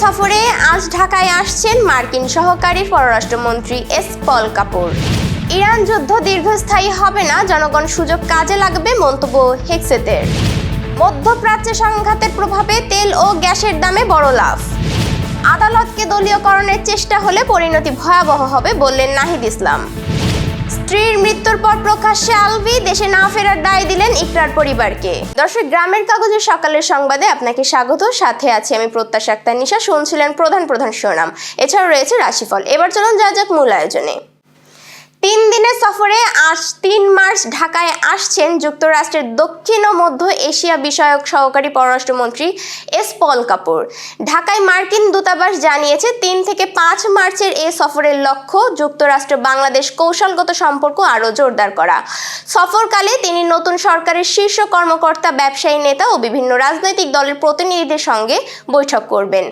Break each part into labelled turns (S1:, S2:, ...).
S1: সফরে আজ ঢাকায় আসছেন মার্কিন সহকারী পররাষ্ট্রমন্ত্রী এস পল কাপুর। ইরান যুদ্ধ দীর্ঘস্থায়ী হবে না, জনগণ সুযোগ কাজে লাগবে মন্তব্য হেক্সেতের। মধ্যপ্রাচ্যে সংঘাতের প্রভাবে তেল ও গ্যাসের দামে বড় লাফ। আদালতকে দলীয়করণের চেষ্টা হলে পরিণতি ভয়াবহ হবে বললেন নাহিদ ইসলাম। স্ত্রীর মৃত্যুর পর প্রকাশ্যে আলভি, দেশে না ফেরার দায় দিলেন ইকরার পরিবারকে। দর্শক, গ্রামের কাগজের সকালের সংবাদে আপনাকে স্বাগত। সাথে আছি আমি প্রত্যাশা আক্তার নিশা। শুনছিলেন প্রধান শিরোনাম, এছাড়াও রয়েছে রাশিফল। এবার চলুন যাওয়া যাক মূল আয়োজনে। 3 দিনের সফরে আজ 3 মার্চ ঢাকায় আসছেন যুক্তরাষ্ট্রের দক্ষিণ ও মধ্য এশিয়া বিষয়ক সহকারী পররাষ্ট্রমন্ত্রী এস পল কাপুর। ঢাকায় মার্কিন দূতাবাস জানিয়েছে 3 থেকে 5 মার্চের এই সফরের লক্ষ্য যুক্তরাষ্ট্র বাংলাদেশ কৌশলগত সম্পর্ক আরও জোরদার করা। সফরকালে তিনি নতুন সরকারের শীর্ষ কর্মকর্তা, ব্যবসায়ী নেতা ও বিভিন্ন রাজনৈতিক দলের প্রতিনিধিদের সঙ্গে বৈঠক করবেন।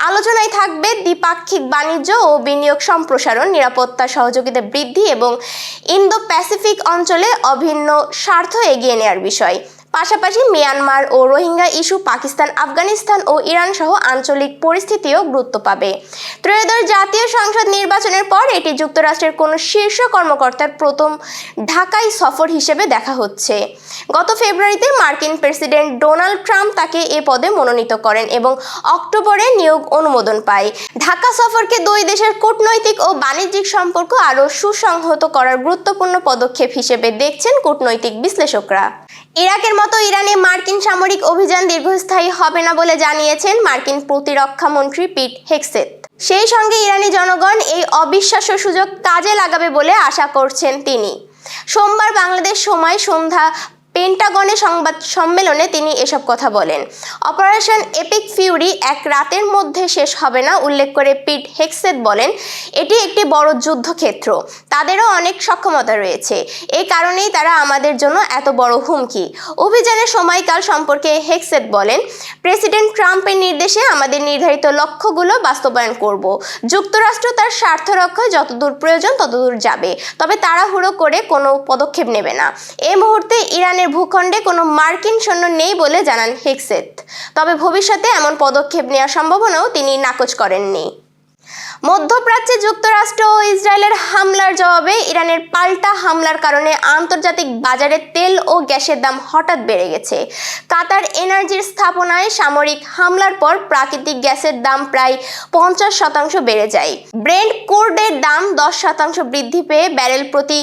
S1: আলোচনায় থাকবে দ্বিপাক্ষিক বাণিজ্য ও বিনিয়োগ সম্প্রসারণ, নিরাপত্তা সহযোগিতা বৃদ্ধি এবং ইন্দো প্যাসিফিক অঞ্চলে অভিন্ন স্বার্থ এগিয়ে নেওয়ার বিষয়। পাশাপাশি মিয়ানমার ও রোহিঙ্গা ইস্যু, পাকিস্তান, আফগানিস্তান ও ইরান সহ আঞ্চলিক পরিস্থিতিও গুরুত্ব পাবে। ত্রয়োদশ জাতীয় সংসদ নির্বাচনের পর এটি যুক্তরাষ্ট্রের কোনো শীর্ষ কর্মকর্তার প্রথম ঢাকায় সফর হিসেবে দেখা হচ্ছে। গত ফেব্রুয়ারিতে মার্কিন প্রেসিডেন্ট ডোনাল্ড ট্রাম্প তাকে এ পদে মনোনীত করেন এবং অক্টোবরে নিয়োগ অনুমোদন পায়। ঢাকা সফরকে দুই দেশের কূটনৈতিক ও বাণিজ্যিক সম্পর্ক আরও সুসংহত করার গুরুত্বপূর্ণ পদক্ষেপ হিসেবে দেখছেন কূটনৈতিক বিশ্লেষকরা। ইরাকের মতো ইরানে মার্কিন সামরিক অভিযান দীর্ঘস্থায়ী হবে না বলে জানিয়েছেন মার্কিন প্রতিরক্ষা মন্ত্রী পিট হেক্সেত। সেই সঙ্গে ইরানি জনগণ এই অবিশ্বাস্য সুযোগ কাজে লাগাবে বলে আশা করছেন তিনি। সোমবার বাংলাদেশ সময় সন্ধ্যা পেন্টাগনের সংবাদ সম্মেলনে তিনি এসব কথা বলেন। অপারেশন এপিক ফিউরি এক রাতের মধ্যে শেষ হবে না উল্লেখ করে পিট হেক্সেত বলেন, এটি একটি বড় যুদ্ধক্ষেত্র, তাদেরও অনেক সক্ষমতা রয়েছে, এই কারণেই তারা আমাদের জন্য এত বড় হুমকি। অভিযানের সময়কাল সম্পর্কে হেক্সেত বলেন, প্রেসিডেন্ট ট্রাম্পের নির্দেশে আমাদের নির্ধারিত লক্ষ্যগুলো বাস্তবায়ন করব। যুক্তরাষ্ট্র তার স্বার্থ রক্ষায় যতদূর প্রয়োজন ততদূর যাবে, তবে তাড়াহুড়ো করে কোনো পদক্ষেপ নেবে না। এই মুহূর্তে ইরানের ভূখণ্ডে কোনো মার্কিন সৈন্য নেই বলে জানান হেক্সেত, তবে ভবিষ্যতে এমন পদক্ষেপ নেওয়ার সম্ভাবনাও তিনি নাকচ করেননি। মধ্যপ্রাচ্যে যুক্তরাষ্ট্র ও ইসরায়েলের হামলার জবাবে ইরানের পাল্টা হামলার কারণে আন্তর্জাতিক বাজারে তেল ও গ্যাসের দাম হঠাৎ বেড়ে গেছে। কাতার এনার্জির স্থাপনায় সামরিক হামলার পর প্রাকৃতিক গ্যাসের দাম প্রায় 50% বেড়ে যায়। ব্রেন্ট ক্রুডের দাম 10% বৃদ্ধি পেয়ে ব্যারেল প্রতি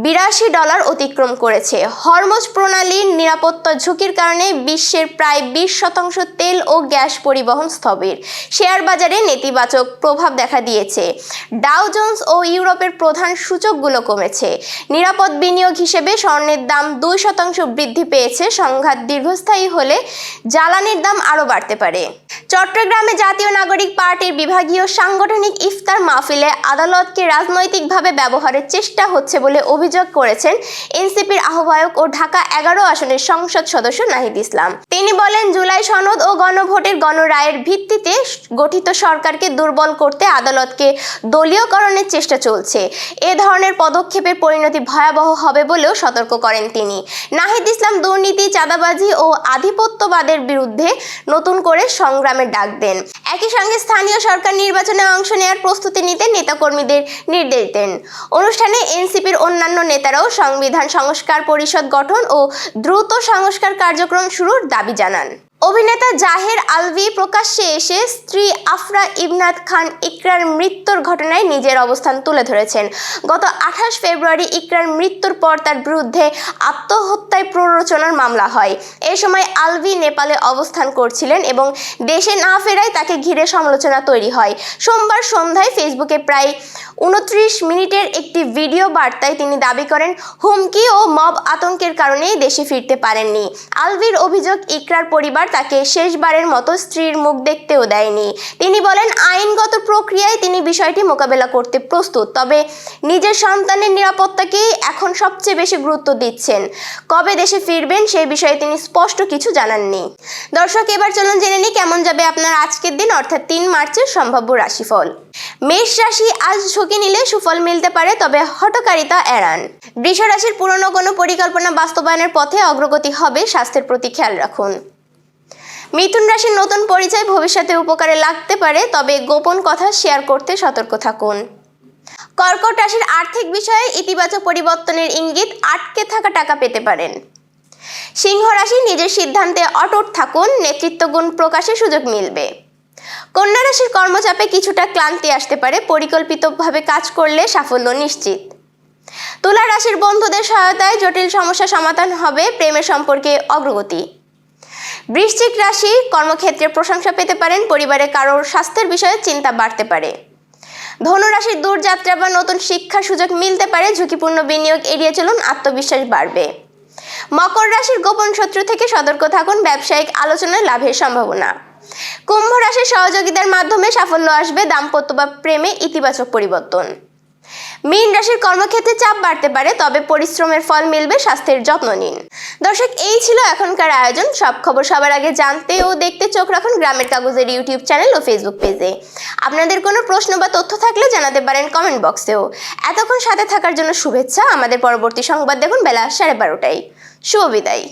S1: $82 অতিক্রম করেছে। হরমুজ প্রণালীর নিরাপত্তা ঝুঁকির কারণে বিশ্বের প্রায় 20% তেল ও গ্যাস পরিবহন স্থবির। শেয়ার বাজারে নেতিবাচক প্রভাব দেখা দিয়েছে। ডাও জোন্স ও ইউরোপের প্রধান সূচকগুলো কমেছে। নিরাপদ বিনিয়োগ হিসেবে স্বর্ণের দাম 2% বৃদ্ধি পেয়েছে। সংঘাত দীর্ঘস্থায়ী হলে জ্বালানির দাম আরও বাড়তে পারে। চট্টগ্রামে জাতীয় নাগরিক পার্টির বিভাগীয় সাংগঠনিক ইফতার মাহফিলে আদালতকে রাজনৈতিকভাবে ব্যবহারের চেষ্টা হচ্ছে বলে অভিযোগ করেছেন এনসিপির আহ্বায়ক ও ঢাকা 11 আসনের সংসদ সদস্য নাহিদ ইসলাম। তিনি বলেন, জুলাই সনদ ও গণভোটের গণরায়ের ভিত্তিতে গঠিত সরকারকে দুর্বল করতে আদালতকে দলীয়করণের চেষ্টা চলছে। এ ধরনের পদক্ষেপের পরিণতি ভয়াবহ হবে বলেও সতর্ক করেন তিনি। নাহিদ ইসলাম দুর্নীতি, চাঁদাবাজি ও আধিপত্যবাদের বিরুদ্ধে নতুন করে সংগ্রামের ডাক দেন। একই সঙ্গে স্থানীয় সরকার নির্বাচনে অংশ নেওয়ার প্রস্তুতি নিতে নেতাকর্মীদের নির্দেশ দেন। অনুষ্ঠানে এনসিপির অন্যান্য নেতারাও সংবিধান সংস্কার পরিষদ গঠন ও দ্রুত সংস্কার কার্যক্রম শুরুর দাবি জানান। অভিনেতা জাহের আলভি প্রকাশ্যে এসে স্ত্রী আফরা ইবনাত খান ইকরার মৃত্যুর ঘটনায় নিজের অবস্থান তুলে ধরেছেন। গত 28 ফেব্রুয়ারি ইকরার মৃত্যুর পর তার বিরুদ্ধে আত্মহত্যায় প্ররোচনার মামলা হয়। এ সময় আলভি নেপালে অবস্থান করছিলেন এবং দেশে না ফেরায় তাকে ঘিরে সমালোচনা তৈরি হয়। সোমবার সন্ধ্যায় ফেসবুকে প্রায় 29 মিনিটের একটি ভিডিও বার্তায় তিনি দাবি করেন, হুমকি ও মব আতঙ্কের কারণেই দেশে ফিরতে পারেননি। আলভির অভিযোগ, ইকরার পরিবার তাকে শেষবারের মতো স্ত্রীর মুখ দেখতেও দেয়নি। তিনি বলেন, আইনগত প্রক্রিয়ায় তিনি বিষয়টি মোকাবেলা করতে প্রস্তুত, তবে নিজের সন্তানের নিরাপত্তাকেই এখন সবচেয়ে বেশি গুরুত্ব দিচ্ছেন। কবে দেশে ফিরবেন সেই বিষয়ে তিনি স্পষ্ট কিছু জানাননি। দর্শক, এবার চলুন জেনে নিই কেমন যাবে আপনার আজকের দিন, অর্থাৎ 3 মার্চের সম্ভাব্য রাশিফল। মেষ রাশি, আজ ঝুঁকি নিলে সুফল মিলতে পারে, তবে হঠকারিতা এড়ান। বৃষ রাশির পুরনো কোনো পরিকল্পনা বাস্তবায়নের পথে অগ্রগতি হবে, স্বাস্থ্যের প্রতি খেয়াল রাখুন। মিথুন রাশির নতুন পরিচয় ভবিষ্যতে উপকারে লাগতে পারে, তবে গোপন কথা শেয়ার করতে সতর্ক থাকুন। কর্কট রাশির আর্থিক বিষয়ে ইতিবাচক পরিবর্তনের ইঙ্গিত, আটকে থাকা টাকা পেতে পারেন। সিংহ রাশি নিজের সিদ্ধান্তে অটুট থাকুন, নেতৃত্ব গুণ প্রকাশের সুযোগ মিলবে। কন্যা রাশির কর্মচাপে কিছুটা ক্লান্তি আসতে পারে, পরিকল্পিতভাবে কাজ করলে সাফল্য নিশ্চিত। তুলা রাশির বন্ধুদের সহায়তায় জটিল সমস্যা সমাধান হবে, প্রেমের সম্পর্কে অগ্রগতি। বৃশ্চিক রাশি কর্মক্ষেত্রে প্রশংসা পেতে পারেন, পরিবারে কারোর স্বাস্থ্যের বিষয়ে চিন্তা বাড়তে পারে। ধনু রাশির দূরযাত্রা বা নতুন শিক্ষার সুযোগ মিলতে পারে, ঝুঁকিপূর্ণ বিনিয়োগ এড়িয়ে চলুন, আত্মবিশ্বাস বাড়বে। মকর রাশির গোপন শত্রু থেকে সতর্ক থাকুন, ব্যবসায়িক আলোচনায় লাভের সম্ভাবনা। কুম্ভ রাশির সহযোগিতার মাধ্যমে সাফল্য আসবে, দাম্পত্য বা প্রেমে ইতিবাচক পরিবর্তন। মীন রাশির কর্মক্ষেত্রে চাপ বাড়তে পারে, তবে পরিশ্রমের ফল মিলবে, স্বাস্থ্যের যত্ন নিন। দর্শক, এই ছিল এখনকার আয়োজন। সব খবর সবার আগে জানতে ও দেখতে চোখ রাখুন গ্রামের কাগজের ইউটিউব চ্যানেল ও ফেসবুক পেজে। আপনাদের কোনো প্রশ্ন বা তথ্য থাকলে জানাতে পারেন কমেন্ট বক্সেও। এতক্ষণ সাথে থাকার জন্য শুভেচ্ছা। আমাদের পরবর্তী সংবাদ দেখুন বেলা 12:30টায়। শুভ বিদায়।